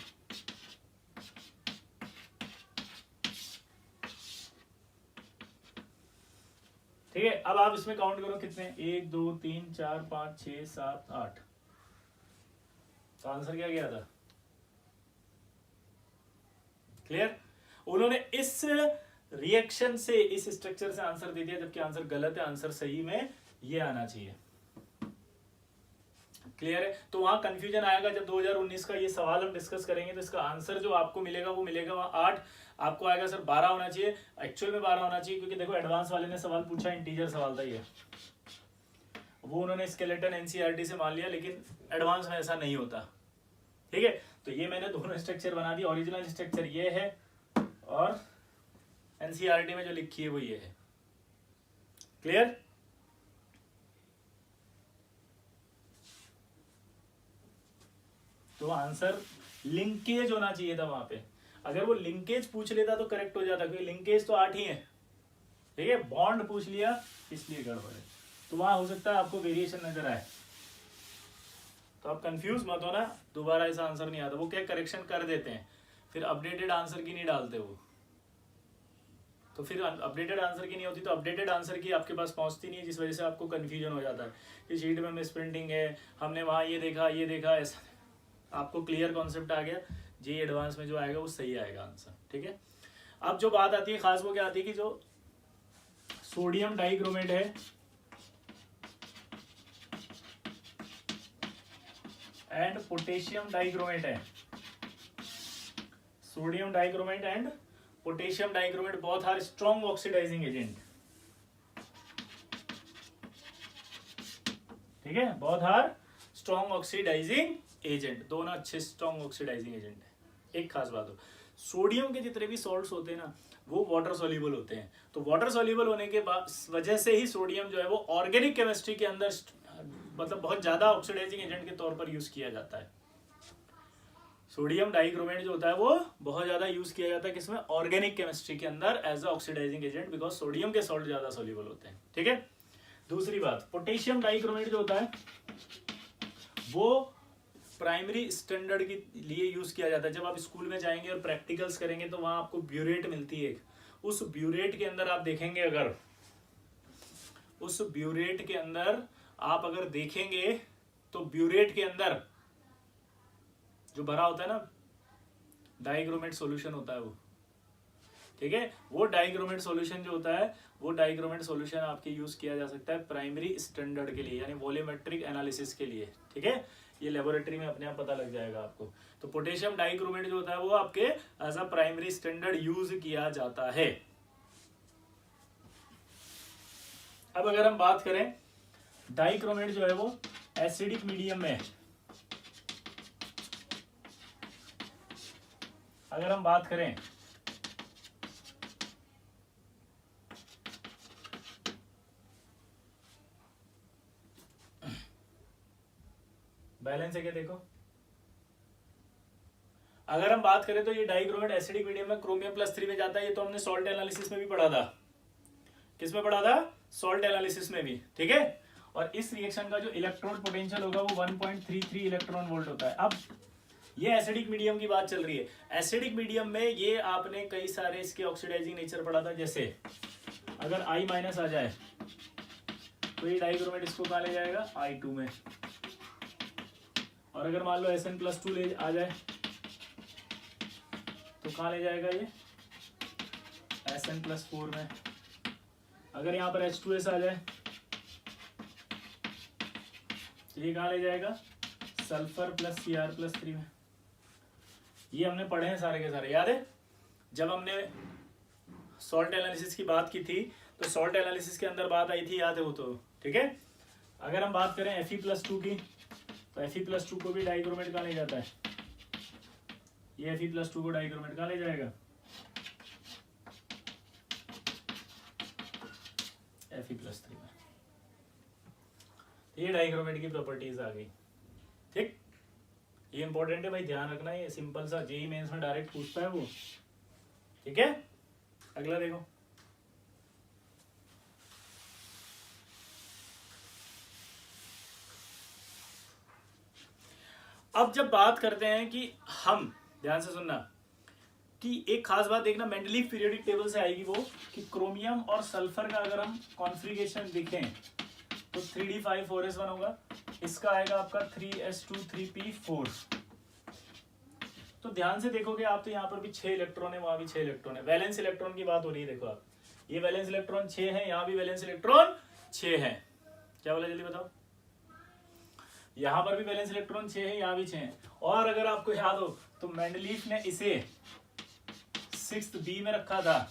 ठीक है, अब आप इसमें काउंट करो कितने, 1 2 3 4 5 6 7 8, तो आंसर क्या गया था, क्लियर। उन्होंने इस रिएक्शन से, इस स्ट्रक्चर से आंसर दे दिया, जबकि आंसर गलत है, आंसर सही में ये आना चाहिए। क्लियर है, तो वहां कंफ्यूजन आएगा जब 2019 का ये सवाल हम डिस्कस करेंगे, तो इसका आंसर जो आपको मिलेगा वो मिलेगा वहां 8, आपको आएगा सर 12 होना चाहिए, एक्चुअल में 12 होना चाहिए, क्योंकि देखो एडवांस वाले ने सवाल पूछा, इंटीजर सवाल था ये, वो उन्होंने स्केलेटन एनसीईआरटी से मान लिया, लेकिन एडवांस में ऐसा नहीं होता। ठीक है, तो ये मैंने दोनों स्ट्रक्चर बना दिया, ओरिजिनल स्ट्रक्चर ये है और एनसीईआरटी में जो लिखी है वो ये है। क्लियर, तो आंसर लिंकेज होना चाहिए था वहां पे, अगर वो लिंकेज पूछ लेता तो करेक्ट हो जाता, क्योंकि लिंकेज तो 8 ही है। ठीक है, बॉन्ड पूछ लिया इसलिए गड़बड़ है, तो वहां हो सकता है आपको वेरिएशन नजर आए, तो आप कंफ्यूज मत होना, दोबारा ऐसा आंसर नहीं आता। वो क्या करेक्शन कर देते हैं, फिर अपडेटेड आंसर की नहीं डालते वो, तो फिर अपडेटेड आंसर की नहीं होती, तो अपडेटेड आंसर की आपके पास पहुंचती नहीं है, जिस वजह से आपको कंफ्यूजन हो जाता है कि शीट में मिस प्रिंटिंग है, हमने वहां ये देखा ऐसा। आपको क्लियर कॉन्सेप्ट आ गया, जेईई एडवांस में जो आएगा वो सही आएगा आंसर। ठीक है, अब जो बात आती है खास, वो क्या आती है कि जो सोडियम डाइक्रोमेट है एंड पोटेशियम डाइक्रोमेट है, sodium dichromate and potassium dichromate both are strong oxidising agent. ठीक है, both are strong oxidising agent, दोनों अच्छे स्ट्रॉन्ग ऑक्सीडाइजिंग एजेंट है। एक खास बात हो, सोडियम के जितने भी सॉल्ट्स होते हैं ना वो वाटर सॉल्युबल होते हैं, तो वाटर सॉल्युबल होने के वजह से ही सोडियम जो है वो ऑर्गेनिक केमिस्ट्री के अंदर मतलब बहुत ज्यादा ऑक्सीडाइजिंग एजेंट के तौर पर यूज किया जाता है। सोडियम डाइक्रोमेट जो होता है वो बहुत ज्यादा यूज किया जाता है किसमें, ऑर्गेनिक केमिस्ट्री के अंदर as a oxidising agent, because sodium के सॉल्ट ज्यादा सॉल्युबल होते हैं। ठीक है, दूसरी बात, पोटेशियम डाइक्रोमेट जो होता है वो प्राइमरी स्टैंडर्ड के लिए यूज किया जाता है। जब आप स्कूल में जाएंगे और प्रैक्टिकल्स करेंगे तो वहां आपको ब्यूरेट मिलती है, उस ब्यूरेट के अंदर आप देखेंगे, अगर उस ब्यूरेट के अंदर आप अगर देखेंगे तो ब्यूरेट के अंदर जो भरा होता है ना डाइक्रोमेट सॉल्यूशन होता है, वो ठीक है। वो डाइक्रोमेट सॉल्यूशन जो होता है, वो डाइक्रोमेट सॉल्यूशन आपके यूज किया जा सकता है प्राइमरी स्टैंडर्ड के लिए, यानी वॉल्यूमेट्रिक एनालिसिस के लिए, ठीक है। ये लेबोरेटरी में अपने आप पता लग जाएगा आपको। तो पोटेशियम डाइक्रोमेट जो होता है वो आपके as a primary standard use किया जाता है। अब अगर हम बात करें डाइक्रोमेट जो है वो एसिडिक मीडियम में, अगर हम बात करें बैलेंस है क्या, देखो अगर हम बात करें तो ये डाइक्रोमेट एसिडिक मीडियम में क्रोमियम +3 में जाता है। ये तो हमने सॉल्ट एनालिसिस में भी पढ़ा था। किस में पढ़ा था? सॉल्ट एनालिसिस में भी, ठीक है। और इस रिएक्शन का जो इलेक्ट्रोड पोटेंशियल होगा वो 1.33 इलेक्ट्रॉन वोल्ट होता है। अब ये एसिडिक मीडियम की बात चल रही है। एसिडिक मीडियम में ये आपने कई सारे इसके ऑक्सीडाइजिंग नेचर पढ़ा था। जैसे अगर I- आ जाए तो ये डाइक्रोमेट इसको कहाँ ले जाएगा? I2 में। और अगर मान लो SN+2 ले आ जाए तो कहाँ ले जाएगा? ये SN+4 में। अगर यहाँ पर H2S आ जाए तो ये कहाँ ले जाएगा? सल्फर +Cr+3 में। ये हमने पढ़े हैं सारे के सारे, याद है? जब हमने सॉल्ट एनालिसिस की बात की थी तो सॉल्ट एनालिसिस के अंदर बात आई थी, याद है वो तो, ठीक है। अगर हम बात करें Fe+2 की तो Fe+2 को भी डाइक्रोमेट कहाँ ले जाता है? ये Fe+2 को डाइक्रोमेट कहाँ ले जाएगा? Fe+3 में। ये डाइक्रोमेट की प्रॉपर्टीज आ गई, ठीक। ये इंपॉर्टेंट है भाई, ध्यान रखना। ये सिंपल सा जेईई मेंस में डायरेक्ट पूछता है वो, ठीक है। अगला देखो, अब जब बात करते हैं कि हम, ध्यान से सुनना, कि एक खास बात देखना, मेंडलीफ पीरियोडिक टेबल से आएगी वो कि क्रोमियम और सल्फर का अगर हम कॉन्फ़िगरेशन देखें तो 3d5 4s1 होगा। इसका आएगा आपका 3s2 3p4। तो ध्यान से देखोगे आप तो यहाँ पर भी 6 इलेक्ट्रॉन है, वहां भी 6 इलेक्ट्रॉन है। वैलेंस इलेक्ट्रॉन की बात हो रही है, देखो आप, ये वैलेंस इलेक्ट्रॉन 6 है, यहाँ भी वैलेंस इलेक्ट्रॉन 6 है। क्या बोला जल्दी बताओ? यहाँ पर भी वैलेंस इलेक्ट्रॉन 6 है, यहाँ भी 6 है। और अगर आपको याद हो तो मेंडलीफ ने इसे 6th B में रखा था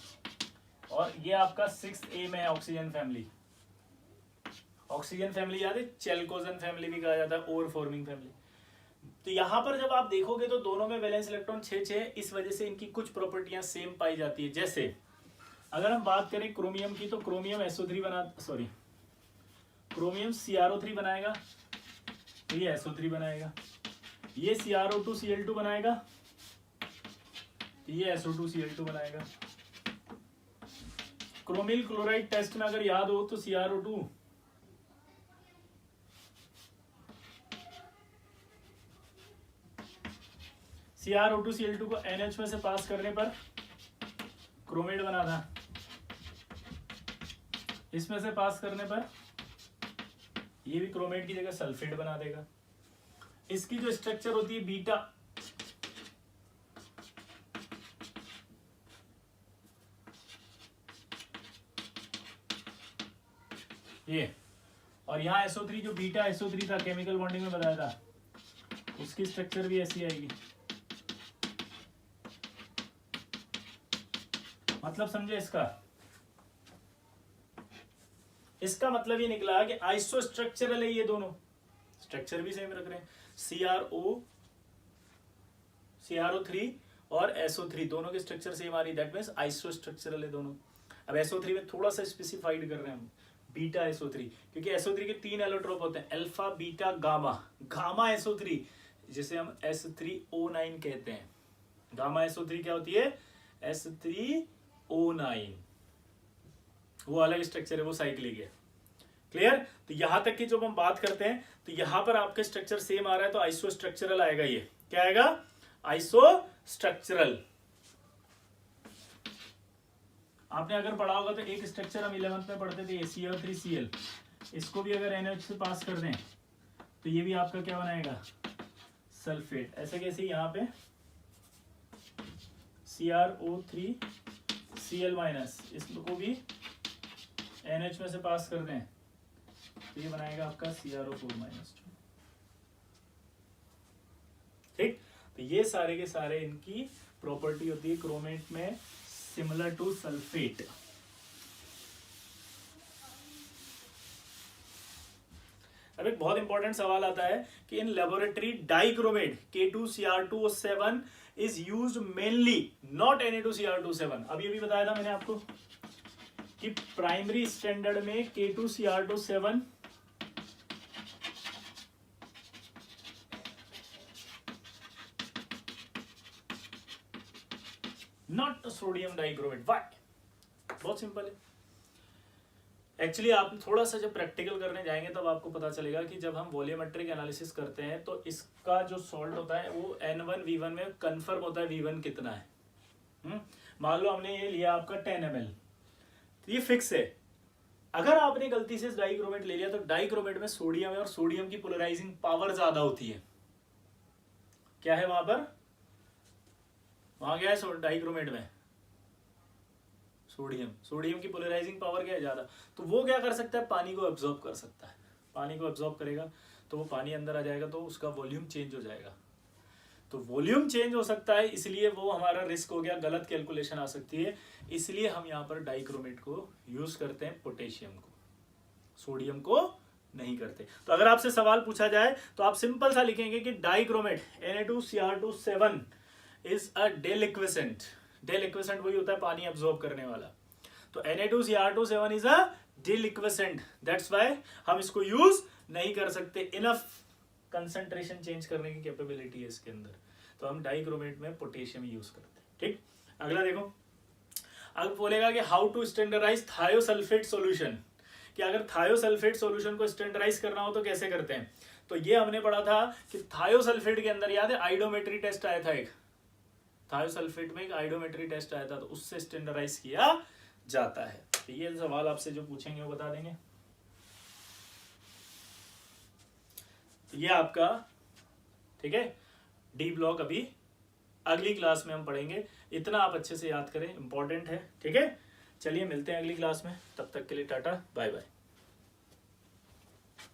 और ये आपका 6th A में है, ऑक्सीजन फैमिली। ऑक्सीजन फैमिली याद है? चेल्कोजन फैमिली भी कहा जाता है, ओर फॉर्मिंग फैमिली। तो यहां पर जब आप देखोगे तो दोनों में वैलेंस इलेक्ट्रॉन 6 है। इस वजह से इनकी कुछ प्रॉपर्टियां सेम पाई जाती है। जैसे अगर हम बात करें क्रोमियम की तो क्रोमियम क्रोमियम CrO3 बनाएगा तो ये SO3 बनाएगा। ये CrO2Cl2 बनाएगा तो ये SO2Cl2 बनाएगा। क्रोमिल क्लोराइड टेस्ट में अगर याद हो तो CrO2Cl2 को NH में से पास करने पर क्रोमेट बना था। इसमें से पास करने पर ये भी क्रोमेट की जगह सल्फेट बना देगा। इसकी जो स्ट्रक्चर होती है बीटा, ये, और यहाँ SO3 जो बीटा SO3 था केमिकल बॉन्डिंग में बताया था, उसकी स्ट्रक्चर भी ऐसी आएगी। मतलब समझे इसका मतलब ये निकला कि आइसो स्ट्रक्चरल है, ये दोनों स्ट्रक्चर भी सेम रख रहे हैं। CrO3 और SO3 दोनों के स्ट्रक्चर सेम आ रही, दैट मींस आइसो स्ट्रक्चरल है दोनों। अब SO3 में थोड़ा सा स्पेसिफाइड कर रहे हैं हम, बीटा SO3, क्योंकि SO3 के 3 एलोट्रोप होते हैं, alpha beta gamma. Gamma SO3 जिसे हम S3O9 कहते हैं। गामा SO3 क्या होती है? S3O9, वो अलग स्ट्रक्चर है, वो साइक्लिक है। क्लियर? तो यहां तक की जब हम बात करते हैं तो यहां पर आपके स्ट्रक्चर सेम आ रहा है तो आइसो स्ट्रक्चरल आएगा। ये क्या आएगा? Iso structural. आपने अगर पढ़ा होगा तो एक स्ट्रक्चर हम 11th में पढ़ते थे, CL3Cl, इसको भी अगर NH से पास कर दें तो ये भी आपका क्या बनाएगा? सल्फेट। ऐसे कैसे यहाँ पे CrO3 Cl माइनस, इसको भी NH में से पास कर दें तो ये बनाएगा आपका CrO4 माइनस 2। ठीक, तो ये सारे के सारे इनकी प्रॉपर्टी होती है क्रोमेट में सिमिलर टू सल्फेट। अब एक बहुत इंपॉर्टेंट सवाल आता है कि in laboratory dichromate K2Cr2O7 is used mainly, not Na2Cr27। अब ये भी बताया था मैंने आपको कि प्राइमरी स्टैंडर्ड में K2Cr27 not sodium dichromate. Why? बहुत सिंपल है। एक्चुअली आप थोड़ा सा जब प्रैक्टिकल करने जाएंगे तब आपको पता चलेगा कि जब हम वॉल्यूमेट्रिक एनालिसिस करते हैं तो इसका जो सॉल्ट होता है वो N1V1 में कंफर्म होता है V1 कितना है। मान लो हमने ये लिया आपका 10 ml, तो ये फिक्स है। अगर आपने गलती से डाइक्रोमेट ले लिया तो डाइक्रोमेट में सोडियम है और सोडियम की पोलराइजिंग पावर ज्यादा होती है। क्या है वहां पर? वहां क्या है डाइक्रोमेट में? सोडियम की पोलराइजिंग पावर क्या है? ज्यादा। तो वो क्या कर सकता है? पानी को एब्जॉर्ब कर सकता है। पानी को एब्जॉर्ब करेगा तो वो पानी अंदर आ जाएगा तो उसका वॉल्यूम चेंज हो जाएगा। तो वॉल्यूम चेंज हो सकता है, इसलिए वो हमारा रिस्क हो गया, गलत कैलकुलेशन आ सकती है। इसलिए हम यहाँ पर डाइक्रोमेट को यूज करते हैं, पोटेशियम को, सोडियम को नहीं करते। तो अगर आपसे सवाल पूछा जाए तो आप सिंपल सा लिखेंगे कि dichromate Na2Cr27 is a deliquescent. Deliquescent वही होता है पानी एब्जॉर्ब करने वाला। तो Na2Cr27 is a deliquescent, that's why हम इसको यूज नहीं कर सकते। इनफ कंसंट्रेशन चेंज करने की कैपेबिलिटी है इसके अंदर, तो हम डाइक्रोमेट में पोटेशियम यूज करते हैं। ठीक, अगला देखो। अब बोलेगा कि how to standardise thiosulphate solution, कि अगर थायोसल्फेट सॉल्यूशन को स्टैंडर्डाइज करना हो तो कैसे करते हैं। तो ये हमने पढ़ा था कि थायोसल्फेट के अंदर, याद है आइडोमेट्री टेस्ट आया था, एक थायोसल्फेट में एक आइडोमेट्री टेस्ट आया था, तो उससे स्टैंडर्डाइज किया जाता है। तो ये सवाल आपसे जो पूछेंगे वो बता देंगे। तो ये आपका ठीक है डी ब्लॉक अभी अगली क्लास में हम पढ़ेंगे। इतना आप अच्छे से याद करें, इंपॉर्टेंट है। ठीक है, चलिए मिलते हैं अगली क्लास में, तब तक के लिए टाटा बाय बाय।